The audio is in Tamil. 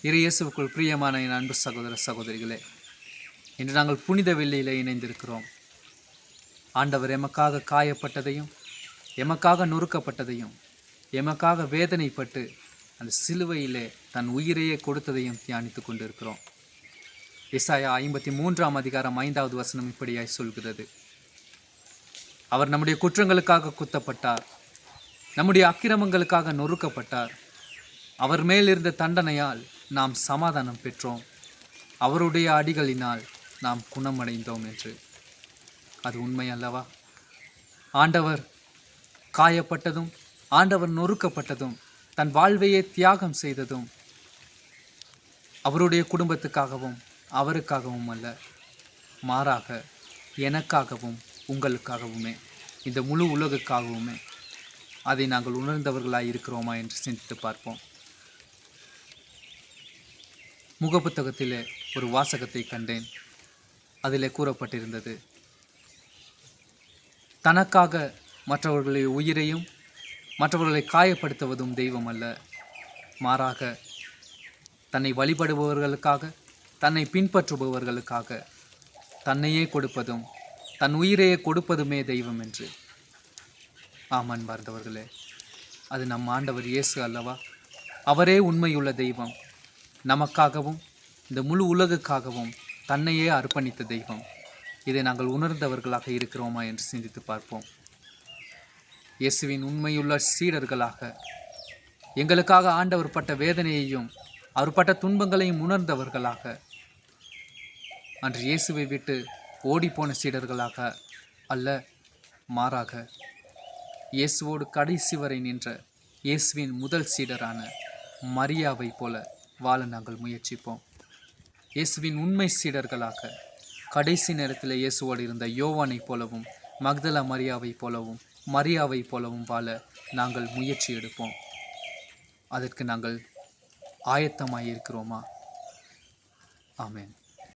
இயேசுவுக்குள் பிரியமான என் அன்பு சகோதர சகோதரிகளே, இன்று நாங்கள் புனித வெள்ளியிலே இணைந்திருக்கிறோம். ஆண்டவர் எமக்காக காயப்பட்டதையும் எமக்காக நொறுக்கப்பட்டதையும் எமக்காக வேதனைப்பட்டு அந்த சிலுவையிலே தன் உயிரையே கொடுத்ததையும் தியானித்து கொண்டிருக்கிறோம். ஏசாயா 53:5 இப்படியாய் சொல்கிறது: அவர் நம்முடைய குற்றங்களுக்காக குத்தப்பட்டார், நம்முடைய அக்கிரமங்களுக்காக நொறுக்கப்பட்டார். அவர் மேலிருந்த தண்டனையால் நாம் சமாதானம் பெற்றோம், அவருடைய அடிகளினால் நாம் குணமடைந்தோம் என்று. அது உண்மை அல்லவா? ஆண்டவர் காயப்பட்டதும் ஆண்டவர் நொறுக்கப்பட்டதும் தன் வாழ்வையே தியாகம் செய்ததும் அவருடைய குடும்பத்துக்காகவும் அவருக்காகவும் அல்ல, மாறாக எனக்காகவும் உங்களுக்காகவுமே, இந்த முழு உலகுக்காகவுமே. அதை நாங்கள் உணர்ந்தவர்களாய் இருக்கிறோமா என்று சிந்தித்து பார்ப்போம். முகப்புத்தகத்திலே ஒரு வாசகத்தை கண்டேன். அதிலே கூறப்பட்டிருந்தது: தனக்காக மற்றவர்களுடைய உயிரையும் மற்றவர்களை காயப்படுத்துவதும் தெய்வம் அல்ல, மாறாக தன்னை வழிபடுபவர்களுக்காக தன்னை பின்பற்றுபவர்களுக்காக தன்னையே கொடுப்பதும் தன் உயிரையே கொடுப்பதுமே தெய்வம் என்று. ஆமன் பார்ந்தவர்களே, அது நம் ஆண்டவர் இயேசு அல்லவா? அவரே உண்மையுள்ள தெய்வம். நமக்காகவும் இந்த முழு உலகுக்காகவும் தன்னையே அர்ப்பணித்த தெய்வம். இதை நாங்கள் உணர்ந்தவர்களாக இருக்கிறோமா என்று சிந்தித்து பார்ப்போம். இயேசுவின் உண்மையுள்ள சீடர்களாக எங்களுக்காக ஆண்டவர் பட்ட வேதனையையும் அவர் பட்ட துன்பங்களையும் உணர்ந்தவர்களாக, அன்று இயேசுவை விட்டு ஓடிப்போன சீடர்களாக அல்ல, மாறாக இயேசுவோடு கடைசி வரை நின்ற இயேசுவின் முதல் சீடரான மரியாவை போல வாழ நாங்கள் முயற்சிப்போம். இயேசுவின் உண்மை சீடர்களாக கடைசி நேரத்தில் இயேசுவோடு இருந்த யோவானை போலவும் மக்தலா மரியாவை போலவும் வாழ நாங்கள் முயற்சி எடுப்போம். அதற்கு நாங்கள் ஆயத்தமாய் இருக்கிறோமா? ஆமென்.